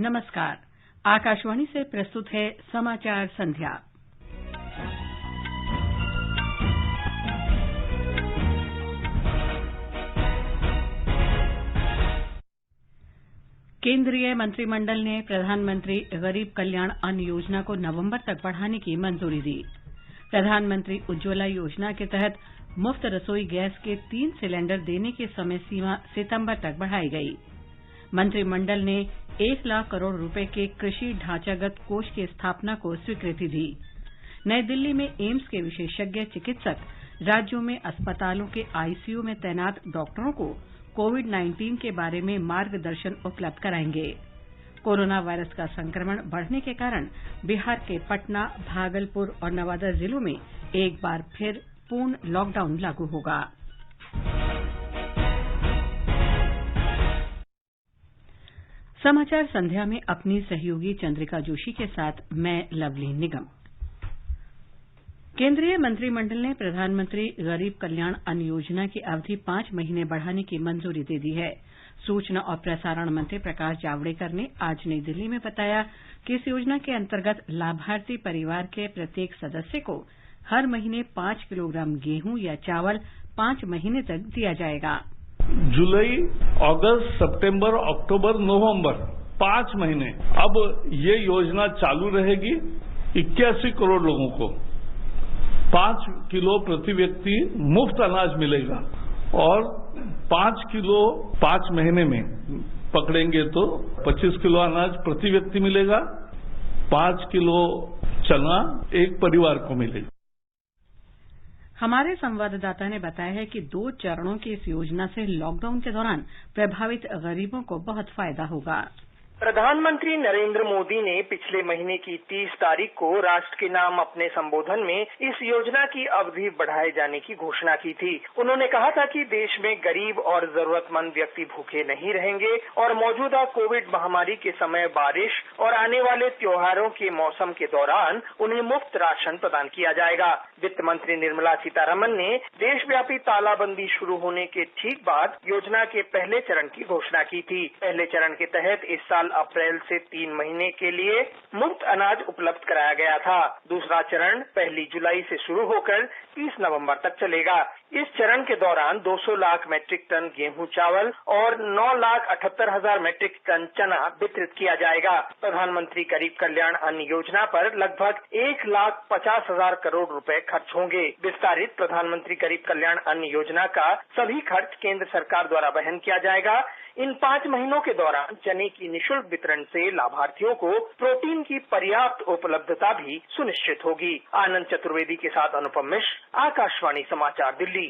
नमस्कार। आकाशवाणी से प्रस्तुत है समाचार संध्या। केंद्रीय मंत्रिमंडल ने प्रधानमंत्री गरीब कल्याण अन्न योजना को नवंबर तक बढ़ाने की मंजूरी दी। प्रधानमंत्री उज्ज्वला योजना के तहत मुफ्त रसोई गैस के 3 सिलेंडर देने की समय सीमा सितंबर तक बढ़ाई गई। मंत्रिमंडल ने 1 लाख करोड़ रुपए के कृषि ढांचागत कोष की स्थापना को स्वीकृति दी। नई दिल्ली में एम्स के विशेषज्ञ चिकित्सक राज्यों में अस्पतालों के आईसीयू में तैनात डॉक्टरों को कोविड-19 के बारे में मार्गदर्शन उपलब्ध कराएंगे। कोरोना वायरस का संक्रमण बढ़ने के कारण बिहार के पटना, भागलपुर और नवादा जिलों में एक बार फिर पूर्ण लॉकडाउन लागू होगा। समाचार संध्या में अपनी सहयोगी चंद्रिका जोशी के साथ मैं लवलीन निगम। केंद्रीय मंत्रिमंडल ने प्रधानमंत्री गरीब कल्याण अन्न योजना की अवधि 5 महीने बढ़ाने की मंजूरी दे दी है। सूचना और प्रसारण मंत्री प्रकाश जावड़ेकर ने आज नई दिल्ली में बताया कि इस योजना के अंतर्गत लाभार्थी परिवार के प्रत्येक सदस्य को हर महीने 5 किलोग्राम गेहूं या चावल 5 महीने तक दिया जाएगा। जुलाई, अगस्त, सितंबर, अक्टूबर, नवंबर 5 महीने अब ये योजना चालू रहेगी। 81 करोड़ लोगों को 5 किलो प्रति व्यक्ति मुफ्त अनाज मिलेगा और 5 किलो 5 महीने में पकड़ेंगे तो 25 किलो अनाज प्रति व्यक्ति मिलेगा। 5 किलो चना एक परिवार को मिलेगा। हमारे संवाददाता ने बताया है कि 2 चरणों की इस योजना से लॉकडाउन के दौरान प्रभावित गरीबों को बहुत फायदा होगा। प्रधानमंत्री नरेंद्र मोदी ने पिछले महीने की 30 तारीख को राष्ट्र के नाम अपने संबोधन में इस योजना की अवधि बढ़ाए जाने की घोषणा की थी। उन्होंने कहा था कि देश में गरीब और जरूरतमंद व्यक्ति भूखे नहीं रहेंगे और मौजूदा कोविड महामारी के समय बारिश और आने वाले त्योहारों के मौसम के दौरान उन्हें मुफ्त राशन प्रदान किया जाएगा। वित्त मंत्री निर्मला सीतारमण ने देशव्यापी तालाबंदी शुरू होने के ठीक बाद योजना के पहले चरण की घोषणा की थी। पहले चरण के तहत इस साल अप्रैल से 3 महीने के लिए मुफ्त अनाज उपलब्ध कराया गया था। दूसरा चरण 1 जुलाई से शुरू होकर 30 नवंबर तक चलेगा। इस चरण के दौरान 200 लाख मैट्रिक टन गेहूं चावल और 9,78,000 मैट्रिक टन चना वितरित किया जाएगा। प्रधानमंत्री गरीब कल्याण अन्न योजना पर लगभग 1,50,000 करोड़ रुपए खर्च होंगे। विस्तारित प्रधानमंत्री गरीब कल्याण अन्न योजना का सभी खर्च केंद्र सरकार द्वारा वहन किया जाएगा। इन 5 महीनों के दौरान चने की निःशुल्क वितरण से लाभार्थियों को प्रोटीन की पर्याप्त उपलब्धता भी सुनिश्चित होगी। आनंद चतुर्वेदी के साथ अनुपम मिश्र, आकाशवाणी समाचार, दिल्ली।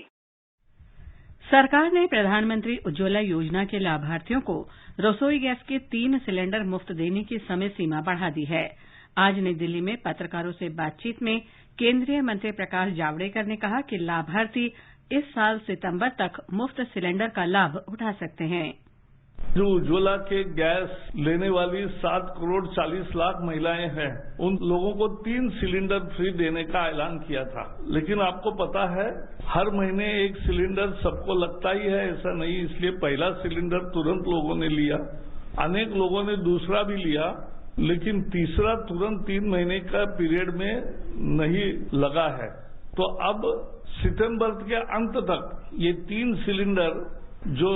सरकार ने प्रधानमंत्री उज्ज्वला योजना के लाभार्थियों को रसोई गैस के 3 सिलेंडर मुफ्त देने की समय सीमा बढ़ा दी है। आज नई दिल्ली में पत्रकारों से बातचीत में केंद्रीय मंत्री प्रकाश जावड़ेकर ने कहा कि लाभार्थी इस साल सितंबर तक मुफ्त सिलेंडर का लाभ उठा सकते हैं। जो उज्ज्वला के गैस लेने वाली 7 करोड़ 40 लाख महिलाएं हैं, उन लोगों को 3 सिलेंडर फ्री देने का ऐलान किया था। लेकिन आपको पता है हर महीने 1 सिलेंडर सबको लगता ही है, ऐसा नहीं। इसलिए पहला सिलेंडर तुरंत लोगों ने लिया, अनेक लोगों ने दूसरा भी लिया, लेकिन तीसरा तुरंत 3 महीने का पीरियड में नहीं लगा है। तो अब सितंबर के अंत तक ये 3 सिलेंडर जो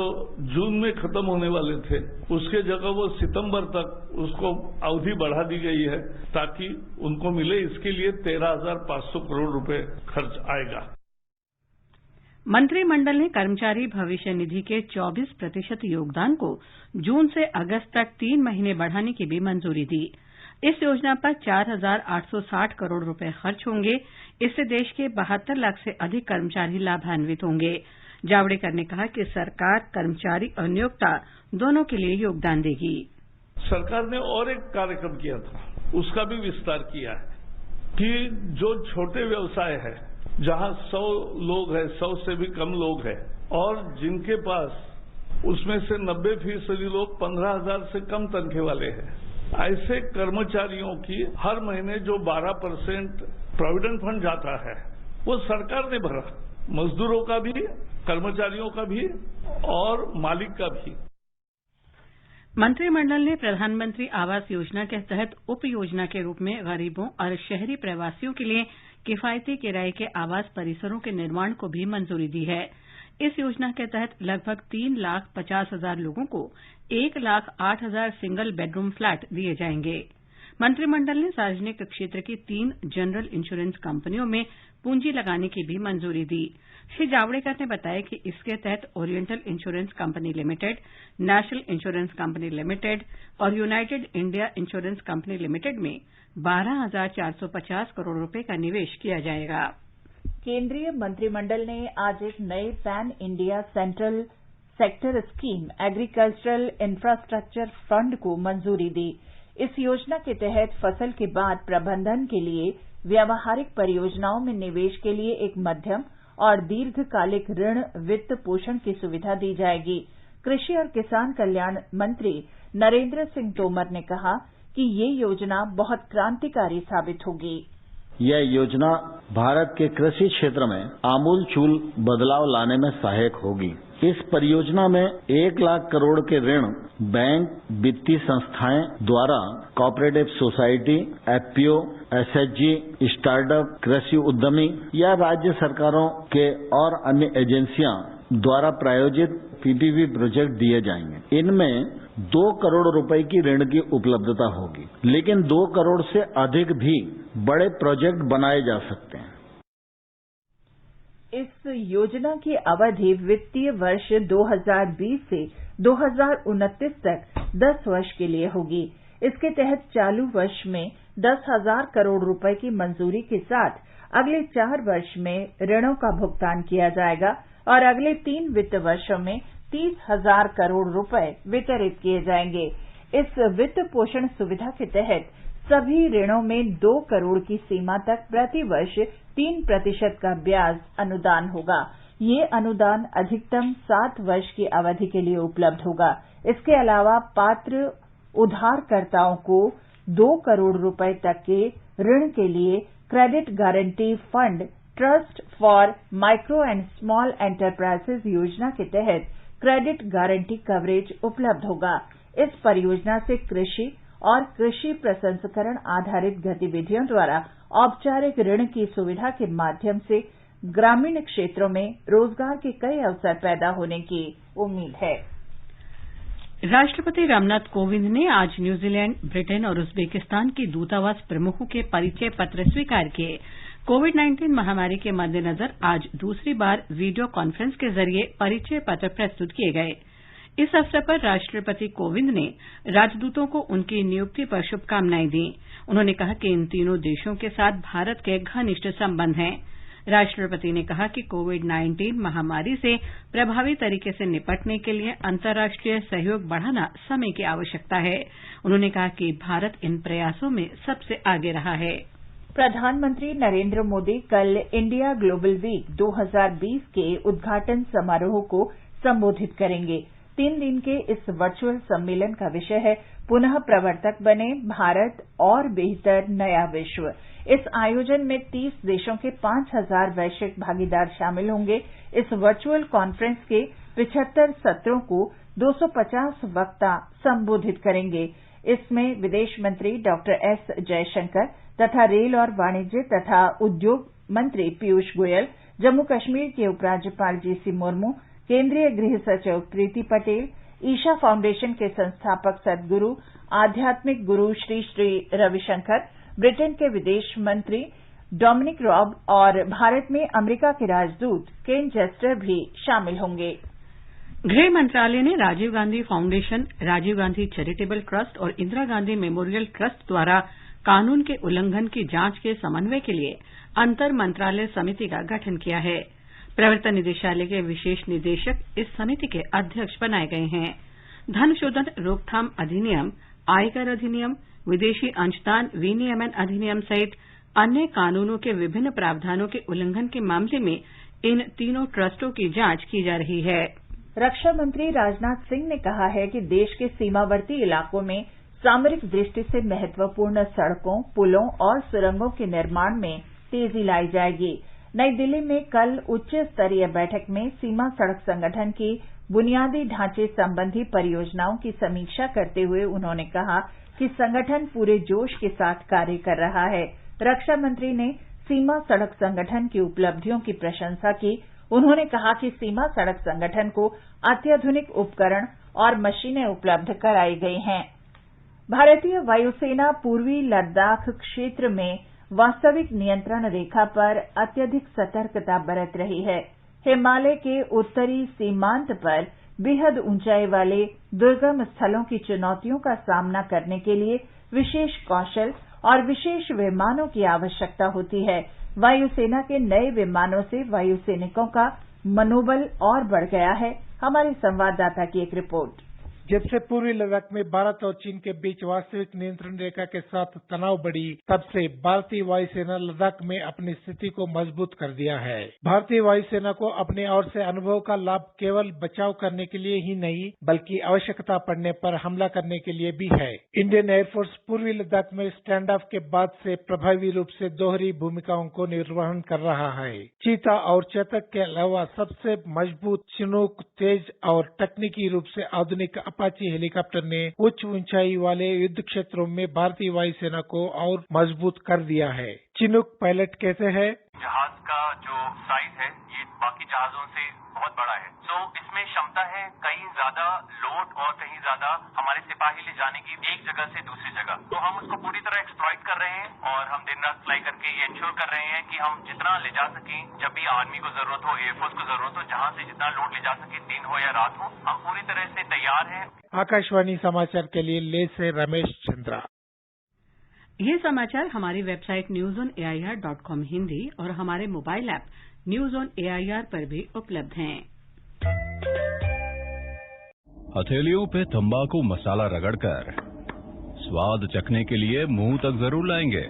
जून में खत्म होने वाले थे, उसके जगह वो सितंबर तक उसको अवधि बढ़ा दी गई है ताकि उनको मिले। इसके लिए 13,500 करोड़ रुपए खर्च आएगा। मंत्रिमंडल ने कर्मचारी भविष्य निधि के 24% योगदान को जून से अगस्त तक 3 महीने बढ़ाने की भी मंजूरी दी। इस योजना पर 4,860 करोड़ रुपए खर्च होंगे। इससे देश के 72 लाख से अधिक कर्मचारी लाभान्वित होंगे। जावड़ेकर ने कहा कि सरकार कर्मचारी और नियोक्ता दोनों के लिए योगदान देगी। सरकार ने और एक कार्यक्रम किया था, उसका भी विस्तार किया है कि जो छोटे व्यवसाय है, जहां 100 लोग हैं, 100 से भी कम लोग हैं और जिनके पास उसमें से 90% लोग 15,000 से कम तनख्वाह वाले हैं, ऐसे कर्मचारियों की हर महीने जो 12% प्रोविडेंट फंड जाता है वो सरकार ने भरा। मजदूरों का भी, कर्मचारियों का भी और मालिक का भी। मंत्रिमंडल ने प्रधानमंत्री आवास योजना के तहत उप योजना के रूप में गरीबों और शहरी प्रवासियों के लिए किफायती किराए के आवास परिसरों के निर्माण को भी मंजूरी दी है। इस योजना के तहत लगभग 3,50,000 लोगों को 1,08,000 सिंगल बेडरूम फ्लैट दिए जाएंगे। मंत्रिमंडल ने सार्वजनिक क्षेत्र की 3 जनरल इंश्योरेंस कंपनियों में पूंजी लगाने की भी मंजूरी दी। श्री जावड़ेकर ने बताया कि इसके तहत oriental insurance company limited, national insurance company limited और united India insurance company limited में 12,450 करोड़ रुपए का निवेश किया जाएगा। केंद्रीय मंत्रिमंडल ने आज एक नए pan India central sector scheme agricultural infrastructure fund को मंजूरी दी। इस योजना के तहत फसल के बाद प्रबंधन के लिए व्यावहारिक परियोजनाओं में निवेश के लिए एक मध्यम और दीर्घकालिक ऋण वित्त पोषण की सुविधा दी जाएगी। कृषि और किसान कल्याण मंत्री नरेंद्र सिंह तोमर ने कहा कि ये योजना बहुत क्रांतिकारी साबित होगी। यह योजना भारत के कृषि क्षेत्र में आमूलचूल बदलाव लाने में सहायक होगी। इस परियोजना में 1 लाख करोड़ के ऋण बैंक, वित्तीय संस्थाएं द्वारा cooperative society, FPO, SHG, startup, कृषि उद्यमी या राज्य सरकारों के और अन्य एजेंसियां द्वारा प्रायोजित पीपीपी प्रोजेक्ट दिए जाएंगे। इनमें 2 करोड़ रुपए की ऋण की उपलब्धता होगी, लेकिन 2 करोड़ से अधिक भी बड़े प्रोजेक्ट बनाए जा सकते हैं। इस योजना की अवधि वित्तीय वर्ष 2020 से 2029 तक 10 वर्ष के लिए होगी। इसके तहत चालू वर्ष में 10,000 करोड़ रुपए की मंजूरी के साथ अगले 4 वर्ष में ऋणों का भुगतान किया जाएगा और अगले 3 वित्त वर्षों में 30,000 करोड़ रुपए वितरित किए जाएंगे। इस वित्त पोषण सुविधा के तहत सभी ऋणों में 2 करोड़ की सीमा तक प्रति वर्ष 3% का ब्याज अनुदान होगा। ये अनुदान अधिकतम 7 वर्ष की अवधि के लिए उपलब्ध होगा। इसके अलावा पात्र उधारकर्ताओं को 2 करोड़ रुपए तक के ऋण के लिए credit guarantee fund trust for micro and small enterprises योजना के तहत क्रेडिट गारंटी कवरेज उपलब्ध होगा। इस परियोजना से कृषि और कृषि प्रसंस्करण आधारित गतिविधियों द्वारा औपचारिक ऋण की सुविधा के माध्यम से ग्रामीण क्षेत्रों में रोजगार के कई अवसर पैदा होने की उम्मीद है। राष्ट्रपति रामनाथ कोविंद ने आज न्यूजीलैंड, ब्रिटेन और उज्बेकिस्तान की दूतावास प्रमुखों के परिचय पत्र स्वीकार किए। कोविड-19 महामारी के मद्देनजर आज दूसरी बार वीडियो कॉन्फ्रेंस के जरिए परिचय पत्र प्रस्तुत किए गए। इस अवसर पर राष्ट्रपति कोविंद ने राजदूतों को उनकी नियुक्ति पर शुभकामनाएं दी। उन्होंने कहा कि इन तीनों देशों के साथ भारत के घनिष्ठ संबंध हैं। राष्ट्रपति ने कहा कि कोविड-19 महामारी से प्रभावी तरीके से निपटने के लिए अंतर्राष्ट्रीय सहयोग बढ़ाना समय की आवश्यकता है। उन्होंने कहा कि भारत इन प्रयासों में सबसे आगे रहा है। प्रधानमंत्री नरेंद्र मोदी कल इंडिया ग्लोबल वीक 2020 के उद्घाटन समारोह को संबोधित करेंगे। 3 दिन के इस वर्चुअल सम्मेलन का विषय है पुनः प्रवर्तक बने भारत और बेहतर नया विश्व। इस आयोजन में 30 देशों के 5,000 वैश्विक भागीदार शामिल होंगे। इस वर्चुअल कॉन्फ्रेंस के 75 सत्रों को 250 वक्ता संबोधित करेंगे। इसमें विदेश मंत्री डॉक्टर एस जयशंकर तथा रेल और वाणिज्य तथा उद्योग मंत्री पीयूष गोयल, जम्मू कश्मीर के उपराज्यपाल जीसी मुर्मू, केंद्रीय गृह सचिव प्रीति पटेल, ईशा फाउंडेशन के संस्थापक सदगुरु आध्यात्मिक गुरु श्री श्री रविशंकर, ब्रिटेन के विदेश मंत्री डोमिनिक रॉब और भारत में अमेरिका के राजदूत केन जेस्टर भी शामिल होंगे। गृह मंत्रालय ने Rajiv Gandhi foundation, Rajiv Gandhi charitable trust और इंदिरा गांधी मेमोरियल ट्रस्ट द्वारा कानून के उल्लंघन की जांच के समन्वय के लिए अंतर मंत्रालय समिति का गठन किया है। प्रवर्तन निदेशालय के विशेष निदेशक इस समिति के अध्यक्ष बनाए गए हैं। धन शोधन रोकथाम अधिनियम, आयकर अधिनियम, विदेशी अंशदान विनियमन अधिनियम सहित अन्य कानूनों के विभिन्न प्रावधानों के उल्लंघन के मामले में इन तीनों ट्रस्टों की जांच की जा रही है। रक्षा मंत्री राजनाथ सिंह ने कहा है कि देश के सीमावर्ती इलाकों में सामरिक दृष्टि से महत्वपूर्ण सड़कों, पुलों और सुरंगों के निर्माण में तेजी लाई जाएगी। नई दिल्ली में कल उच्च स्तरीय बैठक में सीमा सड़क संगठन की बुनियादी ढांचे संबंधी परियोजनाओं की समीक्षा करते हुए उन्होंने कहा कि संगठन पूरे जोश के साथ कार्य कर रहा है। रक्षा मंत्री ने सीमा सड़क संगठन की उपलब्धियों की प्रशंसा की। उन्होंने कहा कि सीमा सड़क संगठन को अत्याधुनिक उपकरण और मशीनें उपलब्ध कराई गई हैं। भारतीय वायुसेना पूर्वी लद्दाख क्षेत्र में वास्तविक नियंत्रण रेखा पर अत्यधिक सतर्कता बरत रही है। हिमालय के उत्तरी सीमांत पर बेहद ऊंचाई वाले दुर्गम स्थलों की चुनौतियों का सामना करने के लिए विशेष कौशल और विशेष विमानों की आवश्यकता होती है। वायुसेना के नए विमानों से वायु सैनिकों का मनोबल और बढ़ गया है। हमारे संवाददाता की एक रिपोर्ट। जब से पूर्वी लद्दाख में भारत और चीन के बीच वास्तविक नियंत्रण रेखा के साथ तनाव बढ़ी, तब से भारतीय वायुसेना लद्दाख में अपनी स्थिति को मजबूत कर दिया है। भारतीय वायुसेना को अपने ओर से अनुभव का लाभ केवल बचाव करने के लिए ही नहीं, बल्कि आवश्यकता पड़ने पर हमला करने के लिए भी है। इंडियन एयरफोर्स पूर्वी लद्दाख में स्टैंड ऑफ के बाद से प्रभावी रूप से दोहरी भूमिकाओं को निर्वहन कर रहा है। चीता और चेतक के अलावा सबसे मजबूत, चिनूक, तेज और तकनीकी रूप से आधुनिक अपाची हेलीकॉप्टर ने उच्च ऊंचाई वाले युद्ध क्षेत्रों में भारतीय वायुसेना को और मजबूत कर दिया है। चिनूक पायलट कहते हैं, जहाज का जो साइज है ये बाकी जहाजों से बहुत बड़ा है, तो इसमें क्षमता है कहीं ज्यादा लोड और कहीं ज्यादा हमारे सिपाही ले जाने की एक जगह से दूसरी जगह। तो हम उसको पूरी तरह एक्सप्लॉइट कर रहे हैं और हम दिन रात फ्लाई करके ये इंश्योर कर रहे हैं कि हम जितना ले जा सकें, जब भी आर्मी को जरूरत हो, एयरफोर्स को जरूरत हो, जहां से जितना लोड ले जा सके, दिन हो या रात हो, हम पूरी तरह से तैयार हैं। आकाशवाणी समाचार के लिए लेह से रमेश चंद्रा। ये समाचार हमारी वेबसाइट newsonair.com हिंदी और हमारे mobile app news on AIR पर भी उपलब्ध हैं। हथेलियों पे तंबाकू मसाला रगड़कर स्वाद चखने के लिए मुंह तक जरूर लाएंगे।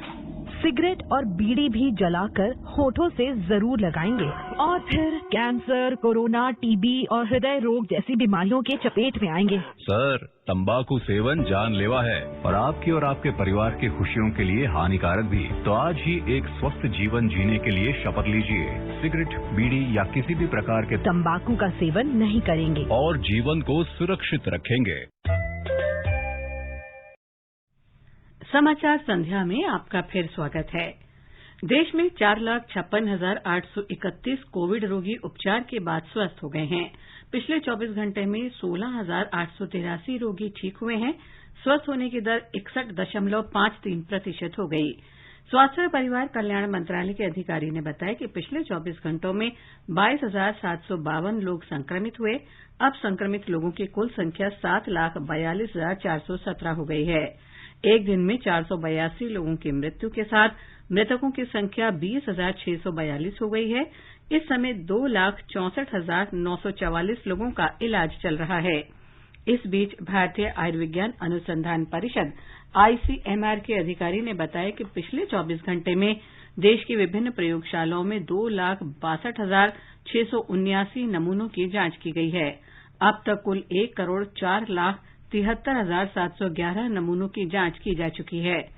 सिगरेट और बीड़ी भी जलाकर होठों से जरूर लगाएंगे और फिर कैंसर, कोरोना, टीबी और हृदय रोग जैसी बीमारियों के चपेट में आएंगे। सर, तंबाकू सेवन जानलेवा है और आपकी और आपके परिवार की खुशियों के लिए हानिकारक भी। तो आज ही एक स्वस्थ जीवन जीने के लिए शपथ लीजिए। सिगरेट, बीड़ी या किसी भी प्रकार के तंबाकू का सेवन नहीं करेंगे और जीवन को सुरक्षित रखेंगे। समाचार संध्या में आपका फिर स्वागत है। देश में 4,56,831 कोविड रोगी उपचार के बाद स्वस्थ हो गए हैं। पिछले 24 घंटे में 16,883 रोगी ठीक हुए हैं। स्वस्थ होने की दर 61.53% हो गई। स्वास्थ्य और परिवार कल्याण मंत्रालय के अधिकारी ने बताया कि पिछले 24 घंटों में 22,752 लोग संक्रमित हुए। अब संक्रमित लोगों की कुल संख्या 7,42,417 हो गई है। एक दिन में 482 लोगों की मृत्यु के साथ मृतकों की संख्या 20,642 हो गई है। इस समय 2,64,944 लोगों का इलाज चल रहा है। इस बीच भारतीय आयुर्विज्ञान अनुसंधान परिषद आईसीएमआर के अधिकारी ने बताया कि पिछले 24 घंटे में देश की विभिन्न प्रयोगशालाओं में 2,62,679 नमूनों की जांच की गई है। अब तक कुल 1,04,73,711 नमूनों की जांच की जा चुकी है।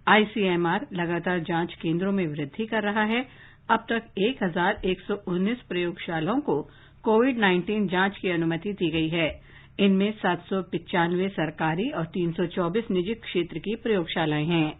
आईसीएमआर लगातार जांच केन्द्रों में वृद्धि कर रहा है। अब तक 1,119 प्रयोगशालाओं को कोविड-19 जांच की अनुमति दी गई है। इनमें 795 सरकारी और 324 निजी क्षेत्र की प्रयोगशालाएं हैं।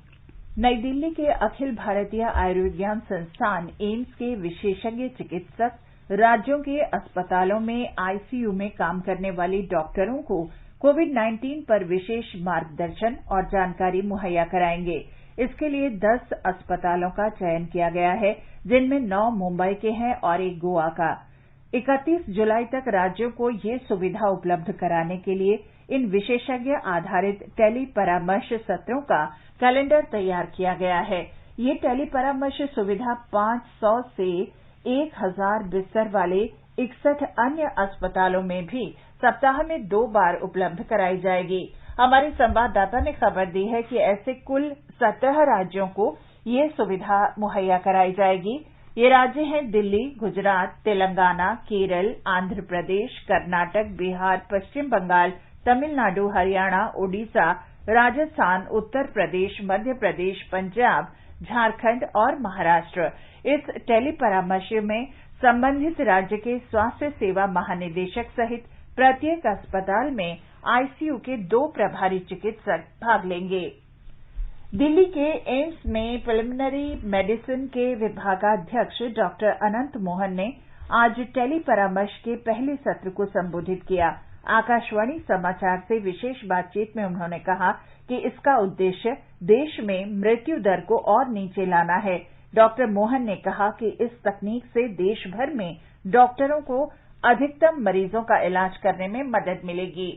नई दिल्ली के अखिल भारतीय आयुर्विज्ञान संस्थान एम्स के विशेषज्ञ चिकित्सक राज्यों के अस्पतालों में आईसीयू में काम करने वाली डॉक्टरों को कोविड-19 पर विशेष मार्गदर्शन और जानकारी मुहैया कराएंगे। इसके लिए 10 अस्पतालों का चयन किया गया है, जिनमें 9 मुंबई के हैं और 1 गोवा का। 31 जुलाई तक राज्यों को ये सुविधा उपलब्ध कराने के लिए इन विशेषज्ञ आधारित टेली परामर्श सत्रों का कैलेंडर तैयार किया गया है। ये टेली परामर्श सुविधा 500 से 1,000 बिस्तर वाले 61 अन्य अस्पतालों में भी सप्ताह में 2 बार उपलब्ध कराई जाएगी। हमारे संवाददाता ने खबर दी है कि ऐसे कुल 17 राज्यों को ये सुविधा मुहैया कराई जाएगी। ये राज्य हैं दिल्ली, गुजरात, तेलंगाना, केरल, आंध्र प्रदेश, कर्नाटक, बिहार, पश्चिम बंगाल, तमिलनाडु, हरियाणा, ओडिशा, राजस्थान, उत्तर प्रदेश, मध्य प्रदेश, पंजाब, झारखंड और महाराष्ट्र। इस टेली परामर्श में संबंधित राज्य के स्वास्थ्य सेवा महानिदेशक सहित प्रत्येक अस्पताल में आईसीयू के 2 प्रभारी चिकित्सक भाग लेंगे। दिल्ली के एम्स में प्रिलिमिनरी मेडिसिन के विभागाध्यक्ष डॉक्टर अनंत मोहन ने आज टेली परामर्श के पहले सत्र को संबोधित किया। आकाशवाणी समाचार से विशेष बातचीत में उन्होंने कहा कि इसका उद्देश्य देश में मृत्यु दर को और नीचे लाना है। डॉक्टर मोहन ने कहा कि इस तकनीक से देश भर में डॉक्टरों को अधिकतम मरीजों का इलाज करने में मदद मिलेगी।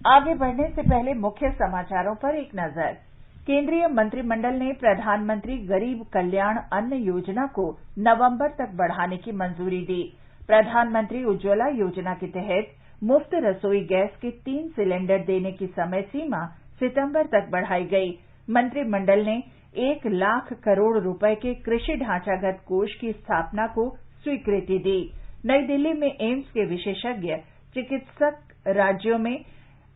आगे बढ़ने से पहले मुख्य समाचारों पर एक नजर। केंद्रीय मंत्रिमंडल ने प्रधानमंत्री गरीब कल्याण अन्न योजना को नवंबर तक बढ़ाने की मंजूरी दी। प्रधानमंत्री उज्ज्वला योजना के तहत मुफ्त रसोई गैस के 3 सिलेंडर देने की समय सीमा सितंबर तक बढ़ाई गई। मंत्रिमंडल ने 1 लाख करोड़ रुपए के कृषि ढांचागत कोष की स्थापना को स्वीकृति दी। नई दिल्ली में एम्स के विशेषज्ञ चिकित्सक राज्यों में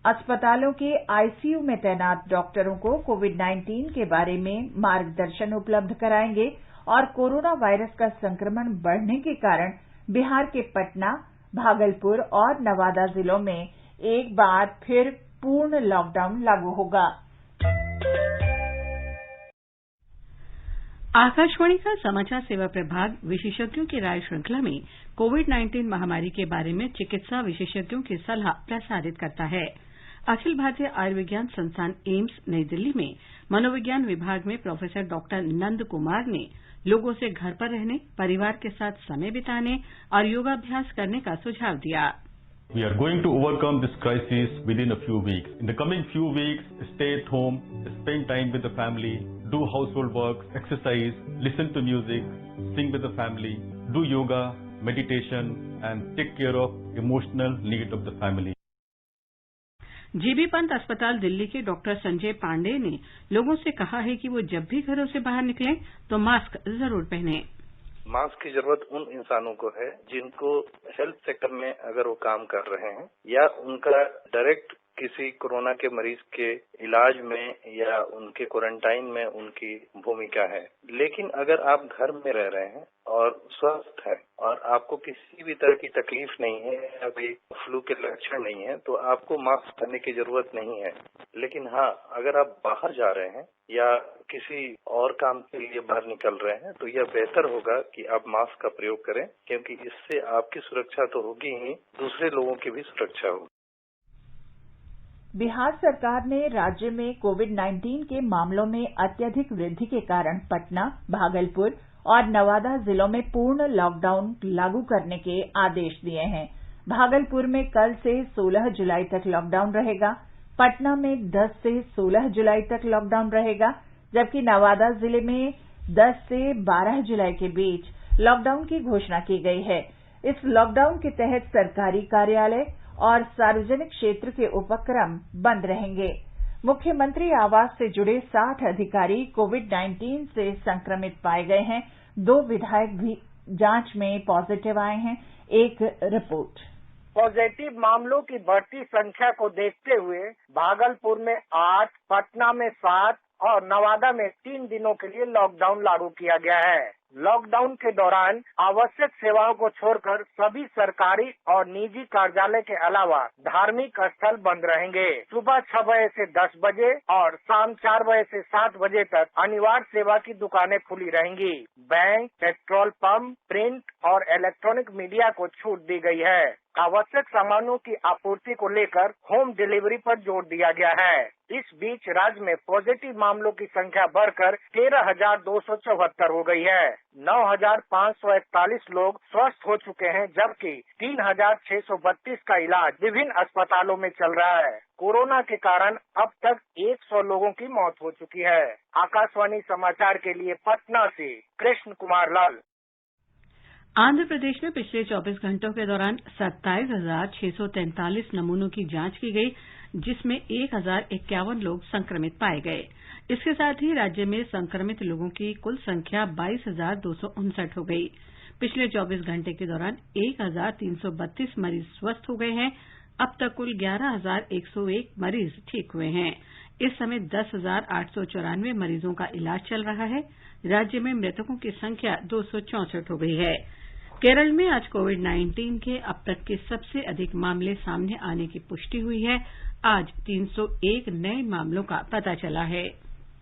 अस्पतालों के आईसीयू में तैनात डॉक्टरों को कोविड-19 के बारे में मार्गदर्शन उपलब्ध कराएंगे और कोरोना वायरस का संक्रमण बढ़ने के कारण बिहार के पटना, भागलपुर और नवादा जिलों में एक बार फिर पूर्ण लॉकडाउन लागू होगा। आकाशवाणी का समाचार सेवा प्रभाग विशेषज्ञों की राय श्रृंखला में कोविड-19 महामारी के बारे में चिकित्सा विशेषज्ञों की सलाह प्रसारित करता है। अखिल भारतीय आयुर्विज्ञान संस्थान एम्स नई दिल्ली में मनोविज्ञान विभाग में प्रोफेसर डॉक्टर नंद कुमार ने लोगों से घर पर रहने, परिवार के साथ समय बिताने और योगाभ्यास करने का सुझाव दिया। We are going to overcome this crisis within a few weeks. In the coming few weeks, stay at home, spend time with the family, do household work, exercise, listen to music, sing with the family, do yoga, meditation, and take care of emotional need of the family. GB Pant अस्पताल दिल्ली के doctor Sanjay Pandey ने लोगों से कहा है कि वो जब भी घरों से बाहर निकलें तो मास्क जरूर पहनें। मास्क की जरूरत उन इंसानों को है जिनको हेल्थ सेक्टर में अगर वो काम कर रहे हैं या उनका डायरेक्ट किसी कोरोना के मरीज के इलाज में या उनके क्वारंटाइन में उनकी भूमिका है। लेकिन अगर आप घर में रह रहे हैं और स्वस्थ है और आपको किसी भी तरह की तकलीफ नहीं है या कोई फ्लू के लक्षण नहीं है तो आपको मास्क पहनने की जरूरत नहीं है। लेकिन हाँ, अगर आप बाहर जा रहे हैं या किसी और काम के लिए बाहर निकल रहे हैं तो यह बेहतर होगा कि आप मास्क का प्रयोग करें, क्योंकि इससे आपकी सुरक्षा तो होगी ही, दूसरे लोगों की भी सुरक्षा होगी। बिहार सरकार ने राज्य में कोविड-19 के मामलों में अत्यधिक वृद्धि के कारण पटना, भागलपुर और नवादा जिलों में पूर्ण लॉकडाउन लागू करने के आदेश दिए हैं। भागलपुर में कल से 16 जुलाई तक लॉकडाउन रहेगा, पटना में 10 से 16 जुलाई तक लॉकडाउन रहेगा, जबकि नवादा जिले में 10 से 12 जुलाई के बीच लॉकडाउन की घोषणा की गई है। इस लॉकडाउन के तहत सरकारी कार्यालय और सार्वजनिक क्षेत्र के उपक्रम बंद रहेंगे। मुख्यमंत्री आवास से जुड़े 60 अधिकारी कोविड-19 से संक्रमित पाए गए हैं। 2 विधायक भी जांच में पॉजिटिव आए हैं। एक रिपोर्ट। पॉजिटिव मामलों की बढ़ती संख्या को देखते हुए भागलपुर में 8, पटना में 7 और नवादा में 3 दिनों के लिए लॉकडाउन लागू किया गया है। लॉकडाउन के दौरान आवश्यक सेवाओं को छोड़कर सभी सरकारी और निजी कार्यालय के अलावा धार्मिक स्थल बंद रहेंगे। सुबह 6 बजे से 10 बजे और शाम 4 बजे से 7 बजे तक अनिवार्य सेवा की दुकानें खुली रहेंगी। बैंक, पेट्रोल पंप, प्रिंट और इलेक्ट्रॉनिक मीडिया को छूट दी गई है। आवश्यक सामानों की आपूर्ति को लेकर होम डिलीवरी पर जोर दिया गया है। इस बीच राज्य में पॉजिटिव मामलों की संख्या बढ़कर 13,274 हो गई है। 9,541 लोग स्वस्थ हो चुके हैं, जबकि 3,632 का इलाज विभिन्न अस्पतालों में चल रहा है। कोरोना के कारण अब तक 100 लोगों की मौत हो चुकी है। आकाशवाणी समाचार के लिए पटना से कृष्ण कुमार लाल। आंध्र प्रदेश में पिछले 24 घंटों के दौरान 27,643 नमूनों की जांच की गई, जिसमें 1,051 लोग संक्रमित पाए गए। इसके साथ ही राज्य में संक्रमित लोगों की कुल संख्या 22,259 हो गई। पिछले 24 घंटे के दौरान 1,332 मरीज स्वस्थ हो गए हैं। अब तक कुल 11,101 मरीज ठीक हुए हैं। इस समय 10,894 मरीजों का इलाज चल रहा है। राज्य में मृतकों की संख्या 264 हो गई है। केरल में आज कोविड-19 के अब तक के सबसे अधिक मामले सामने आने की पुष्टि हुई है। आज 301 नए मामलों का पता चला है।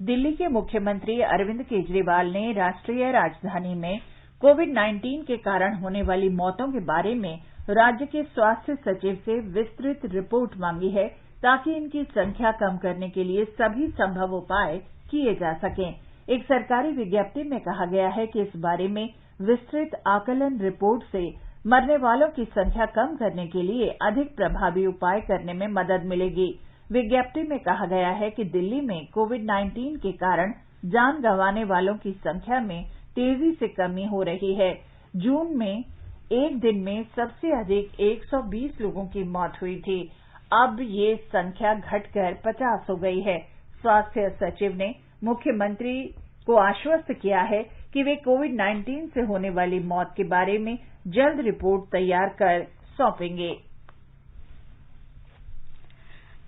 दिल्ली के मुख्यमंत्री अरविंद केजरीवाल ने राष्ट्रीय राजधानी में कोविड-19 के कारण होने वाली मौतों के बारे में राज्य के स्वास्थ्य सचिव से विस्तृत रिपोर्ट मांगी है, ताकि इनकी संख्या कम करने के लिए सभी संभव उपाय किए जा सकें। एक सरकारी विज्ञप्ति में कहा गया है कि इस बारे में विस्तृत आकलन रिपोर्ट से मरने वालों की संख्या कम करने के लिए अधिक प्रभावी उपाय करने में मदद मिलेगी। विज्ञप्ति में कहा गया है कि दिल्ली में कोविड-19 के कारण जान गंवाने वालों की संख्या में तेजी से कमी हो रही है। जून में एक दिन में सबसे अधिक 120 लोगों की मौत हुई थी। अब ये संख्या घटकर 50 हो गई है। स्वास्थ्य सचिव ने मुख्यमंत्री को आश्वस्त किया है कि वे कोविड-19 से होने वाली मौत के बारे में जल्द रिपोर्ट तैयार कर सौंपेंगे।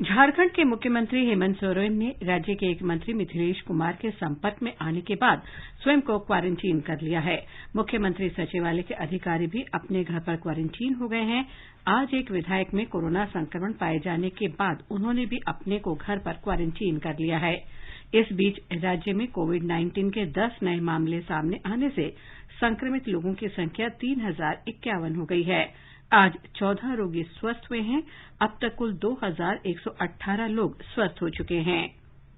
झारखंड के मुख्यमंत्री हेमंत सोरेन ने राज्य के एक मंत्री मिथिलेश कुमार के संपर्क में आने के बाद स्वयं को क्वारंटीन कर लिया है। मुख्यमंत्री सचिवालय के अधिकारी भी अपने घर पर क्वारंटीन हो गए हैं। आज एक विधायक में कोरोना संक्रमण पाए जाने के बाद उन्होंने भी अपने को घर पर क्वारंटीन कर लिया है। इस बीच राज्य में कोविड-19 के 10 नए मामले सामने आने से संक्रमित लोगों की संख्या 3051 हो गई है। आज 14 रोगी स्वस्थ हुए हैं। अब तक कुल 2118 लोग स्वस्थ हो चुके हैं।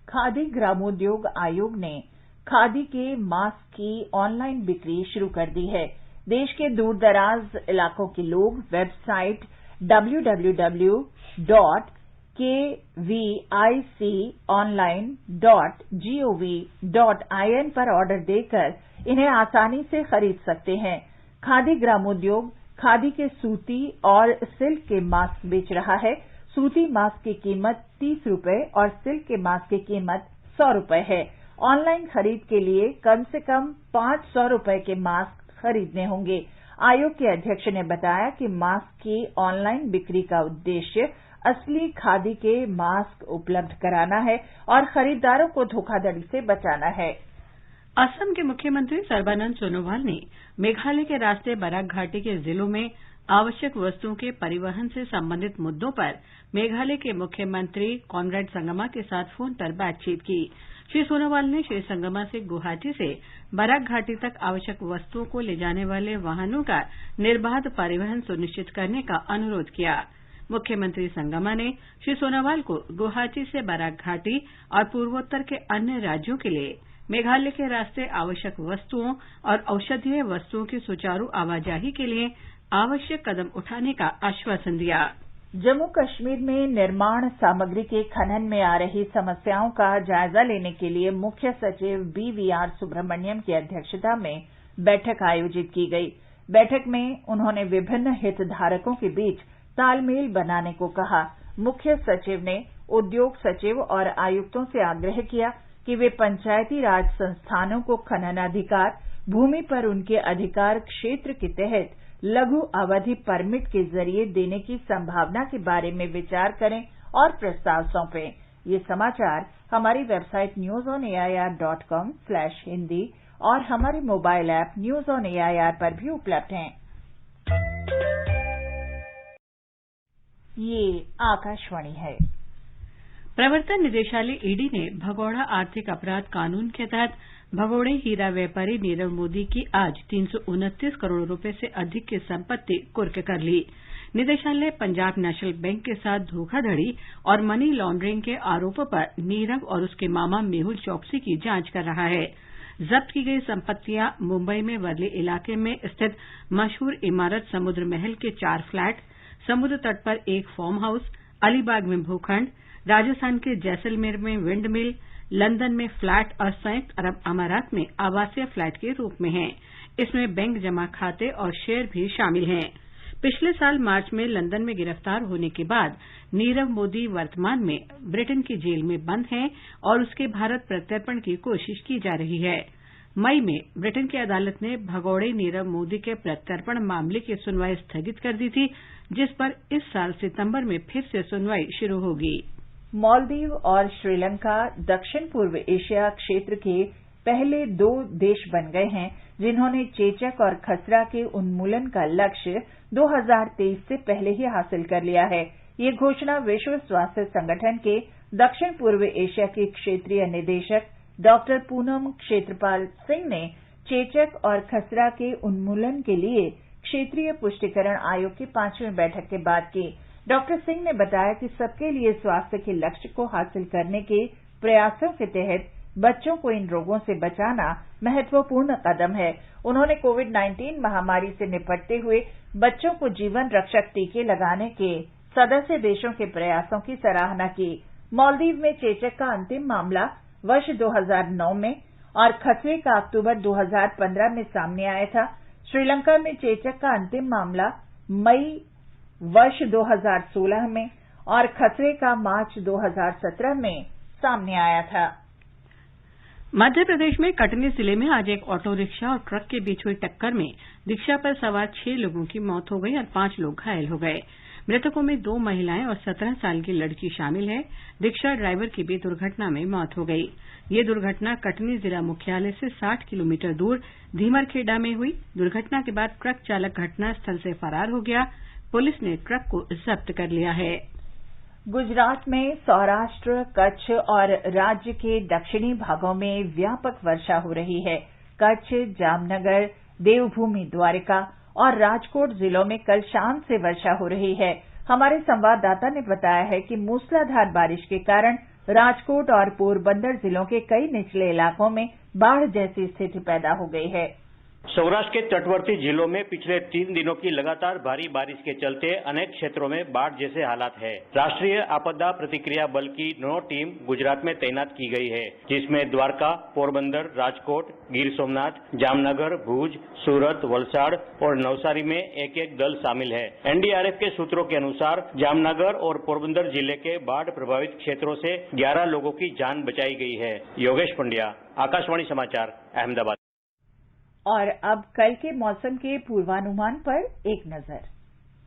खादी ग्रामोद्योग आयोग ने खादी के मास्क की ऑनलाइन बिक्री शुरू कर दी है। देश के दूरदराज इलाकों के लोग वेबसाइट www.kviconline.gov.in पर ऑर्डर देकर इन्हें आसानी से खरीद सकते हैं। खादी ग्रामोद्योग खादी के सूती और सिल्क के मास्क बेच रहा है। सूती मास्क की कीमत 30 रुपए और सिल्क के मास्क की कीमत 100 रुपए है। ऑनलाइन खरीद के लिए कम से कम 500 रुपए के मास्क खरीदने होंगे। आयोग के अध्यक्ष ने बताया कि मास्क की ऑनलाइन बिक्री का उद्देश्य असली खादी के मास्क उपलब्ध कराना है और खरीदारों को धोखाधड़ी से बचाना है। असम के मुख्यमंत्री सर्बानंद सोनोवाल ने मेघालय के रास्ते बराक घाटी के जिलों में आवश्यक वस्तुओं के परिवहन से संबंधित मुद्दों पर मेघालय के मुख्यमंत्री कॉनरेड संगमा के साथ फोन पर बातचीत की। श्री सोनोवाल ने श्री संगमा से गुवाहाटी से बराक घाटी तक आवश्यक वस्तुओं को ले जाने वाले वाहनों का निर्बाध परिवहन सुनिश्चित करने का अनुरोध किया। मुख्यमंत्री संगमा ने श्री सोनोवाल को गुवाहाटी से बराक घाटी और पूर्वोत्तर के अन्य राज्यों के लिए मेघालय के रास्ते आवश्यक वस्तुओं और औषधीय वस्तुओं की सुचारू आवाजाही के लिए आवश्यक कदम उठाने का आश्वासन दिया। जम्मू कश्मीर में निर्माण सामग्री के खनन में आ रही समस्याओं का जायजा लेने के लिए मुख्य सचिव BVR सुब्रमण्यम की अध्यक्षता में बैठक आयोजित की गई। बैठक में उन्होंने विभिन्न हितधारकों के बीच तालमेल बनाने को कहा। मुख्य सचिव ने उद्योग सचिव और आयुक्तों से आग्रह किया कि वे पंचायती राज संस्थानों को खनन अधिकार, भूमि पर उनके अधिकार क्षेत्र के तहत लघु अवधि परमिट के जरिए देने की संभावना के बारे में विचार करें और प्रस्ताव सौंपें। ये समाचार हमारी वेबसाइट newsonair.com/hindi और हमारे mobile app news on AIR पर भी उपलब्ध हैं। ये आकाशवाणी है। प्रवर्तन निदेशालय ईडी ने भगोड़ा आर्थिक अपराध कानून के तहत भगोड़े हीरा व्यापारी नीरव मोदी की आज 329 करोड़ रुपए से अधिक की संपत्ति कुर्क कर ली। निदेशालय पंजाब नेशनल बैंक के साथ धोखाधड़ी और मनी लॉन्ड्रिंग के आरोपों पर नीरव और उसके मामा मेहुल चौकसी की जांच कर रहा है। जब्त की गई संपत्तियां मुंबई में वर्ली इलाके में स्थित मशहूर इमारत समुद्र महल के 4 फ्लैट, समुद्र तट पर एक फार्म हाउस, अलीबाग में भूखंड, राजस्थान के जैसलमेर में विंड मिल, लंदन में फ्लैट और संयुक्त अरब अमारात में आवासीय फ्लैट के रूप में हैं। इसमें बैंक जमा खाते और शेयर भी शामिल हैं। पिछले साल मार्च में लंदन में गिरफ्तार होने के बाद नीरव मोदी वर्तमान में ब्रिटेन की जेल में बंद हैं और उसके भारत प्रत्यर्पण की कोशिश की जा रही है। मई में ब्रिटेन की अदालत ने भगोड़े नीरव मोदी के प्रत्यर्पण मामले की सुनवाई स्थगित कर दी थी, जिस पर इस साल सितंबर में फिर से सुनवाई शुरू होगी। मालदीव और श्रीलंका दक्षिण पूर्व एशिया क्षेत्र के पहले 2 देश बन गए हैं जिन्होंने चेचक और खसरा के उन्मूलन का लक्ष्य 2023 से पहले ही हासिल कर लिया है। ये घोषणा विश्व स्वास्थ्य संगठन के दक्षिण पूर्व एशिया की क्षेत्रीय निदेशक डॉक्टर पूनम क्षेत्रपाल सिंह ने चेचक और खसरा के उन्मूलन के लिए क्षेत्रीय पुष्टिकरण आयोग की 5वीं बैठक के बाद की। डॉक्टर सिंह ने बताया कि सबके लिए स्वास्थ्य के लक्ष्य को हासिल करने के प्रयासों के तहत बच्चों को इन रोगों से बचाना महत्वपूर्ण कदम है। उन्होंने कोविड-19 महामारी से निपटते हुए बच्चों को जीवन रक्षक टीके लगाने के सदस्य देशों के प्रयासों की सराहना की। मालदीव में चेचक का अंतिम मामला वर्ष 2009 में और खसरे का अक्टूबर 2015 में सामने आया था। श्रीलंका में चेचक का अंतिम मामला मई वर्ष 2016 में और खसरे का मार्च 2017 में सामने आया था। मध्य प्रदेश में कटनी जिले में आज एक ऑटो रिक्शा और ट्रक के बीच हुई टक्कर में रिक्शा पर सवार 6 लोगों की मौत हो गई और 5 लोग घायल हो गए। मृतकों में 2 महिलाएं और 17 साल की लड़की शामिल है। रिक्शा ड्राइवर की भी दुर्घटना में मौत हो गई। ये दुर्घटना कटनी जिला मुख्यालय से 60 किलोमीटर दूर धीमरखेड़ा में हुई। दुर्घटना के बाद ट्रक चालक घटनास्थल से फरार हो गया। पुलिस ने ट्रक को जब्त कर लिया है। गुजरात में सौराष्ट्र, कच्छ और राज्य के दक्षिणी भागों में व्यापक वर्षा हो रही है। कच्छ, जामनगर, देवभूमि द्वारिका और राजकोट जिलों में कल शाम से वर्षा हो रही है। हमारे संवाददाता ने बताया है कि मूसलाधार बारिश के कारण राजकोट और पोरबंदर जिलों के कई निचले इलाकों में बाढ़ जैसी स्थिति पैदा हो गई है। सौराष्ट्र के तटवर्ती जिलों में पिछले 3 दिनों की लगातार भारी बारिश के चलते अनेक क्षेत्रों में बाढ़ जैसे हालात है। राष्ट्रीय आपदा प्रतिक्रिया बल की 9 टीम गुजरात में तैनात की गई है, जिसमें द्वारका, पोरबंदर, राजकोट, गिर सोमनाथ, जामनगर, भुज, सूरत, वलसाड़ और नवसारी में एक दल शामिल है। एनडीआरएफ के सूत्रों के अनुसार जामनगर और पोरबंदर जिले के बाढ़ प्रभावित क्षेत्रों से 11 लोगों की जान बचाई गई है। योगेश पंड्या, आकाशवाणी समाचार, अहमदाबाद। और अब कल के मौसम के पूर्वानुमान पर एक नजर।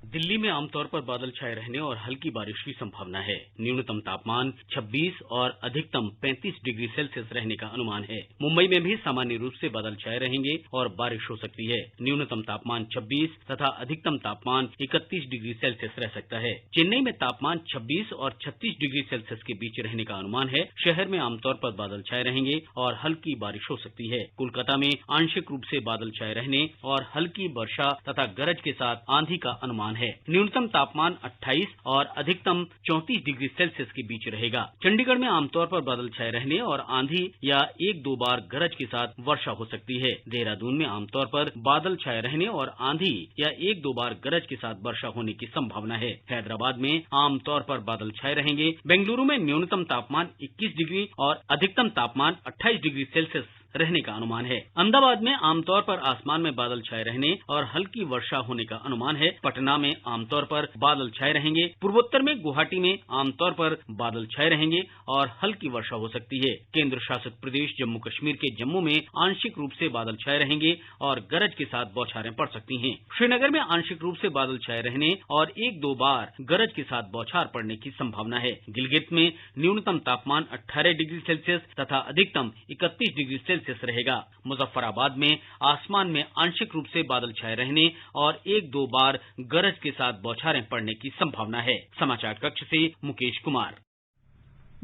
दिल्ली में आमतौर पर बादल छाए रहने और हल्की बारिश की संभावना है। न्यूनतम तापमान 26 और अधिकतम 35 डिग्री सेल्सियस रहने का अनुमान है। मुंबई में भी सामान्य रूप से बादल छाए रहेंगे और बारिश हो सकती है। न्यूनतम तापमान 26 तथा अधिकतम तापमान 31 डिग्री सेल्सियस रह सकता है। चेन्नई में तापमान 26 और 36 डिग्री सेल्सियस के बीच रहने का अनुमान है। शहर में आमतौर पर बादल छाए रहेंगे और हल्की बारिश हो सकती है। कोलकाता में आंशिक रूप से बादल छाए रहने और हल्की वर्षा तथा गरज के साथ आंधी का अनुमान है। न्यूनतम तापमान 28 और अधिकतम 34 डिग्री सेल्सियस के बीच रहेगा। चंडीगढ़ में आमतौर पर बादल छाए रहने और आंधी या 1-2 बार गरज के साथ वर्षा हो सकती है। देहरादून में आमतौर पर बादल छाए रहने और आंधी या 1-2 बार गरज के साथ वर्षा होने की संभावना है। हैदराबाद में आमतौर पर बादल छाए रहेंगे। बेंगलुरु में न्यूनतम तापमान 21 डिग्री और अधिकतम तापमान 28 डिग्री सेल्सियस रहने का अनुमान है। अहमदाबाद में आमतौर पर आसमान में बादल छाए रहने और हल्की वर्षा होने का अनुमान है। पटना में आमतौर पर बादल छाए रहेंगे। पूर्वोत्तर में गुवाहाटी में आमतौर पर बादल छाए रहेंगे और हल्की वर्षा हो सकती है। केंद्र शासित प्रदेश जम्मू कश्मीर के जम्मू में आंशिक रूप से बादल छाए रहेंगे और गरज के साथ बौछारें पड़ सकती हैं। श्रीनगर में आंशिक रूप से बादल छाए रहने और 1-2 बार गरज के साथ बौछार पड़ने की संभावना है। गिलगित में न्यूनतम तापमान 18 डिग्री सेल्सियस तथा अधिकतम 31 डिग्री सेल्सियस रहेगा। मुजफ्फराबाद में आसमान में आंशिक रूप से बादल छाए रहने और 1-2 बार गरज के साथ बौछारें पड़ने की संभावना है। समाचार कक्ष से मुकेश कुमार।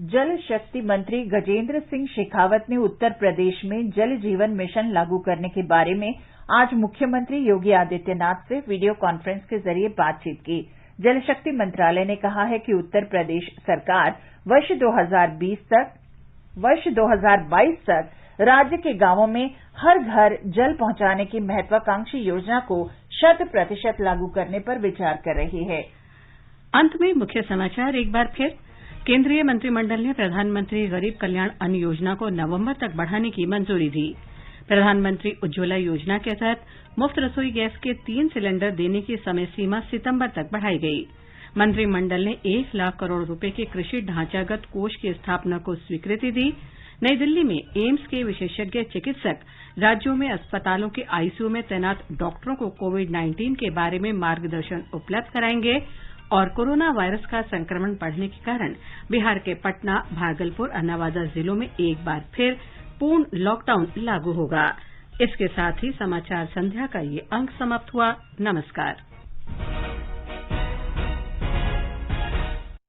जल शक्ति मंत्री गजेंद्र सिंह शेखावत ने उत्तर प्रदेश में जल जीवन मिशन लागू करने के बारे में आज मुख्यमंत्री योगी आदित्यनाथ से वीडियो कॉन्फ्रेंस के जरिए बातचीत की। जल शक्ति मंत्रालय ने कहा है कि उत्तर प्रदेश सरकार वर्ष 2022 तक राज्य के गांवों में हर घर जल पहुंचाने की महत्वाकांक्षी योजना को 100% लागू करने पर विचार कर रही है। अंत में मुख्य समाचार एक बार फिर। केंद्रीय मंत्रिमंडल ने प्रधानमंत्री गरीब कल्याण अन्न योजना को नवंबर तक बढ़ाने की मंजूरी दी। प्रधानमंत्री उज्ज्वला योजना के तहत मुफ्त रसोई गैस के 3 सिलेंडर देने की समय सीमा सितंबर तक बढ़ाई गई। मंत्रिमंडल ने 1 लाख करोड़ रुपए के कृषि ढांचागत कोष की स्थापना को स्वीकृति दी। नई दिल्ली में एम्स के विशेषज्ञ चिकित्सक राज्यों में अस्पतालों के आईसीयू में तैनात डॉक्टरों को कोविड-19 के बारे में मार्गदर्शन उपलब्ध कराएंगे। और कोरोना वायरस का संक्रमण बढ़ने के कारण बिहार के पटना, भागलपुर और नवादा जिलों में एक बार फिर पूर्ण लॉकडाउन लागू होगा। इसके साथ ही समाचार संध्या का ये अंक समाप्त हुआ। नमस्कार।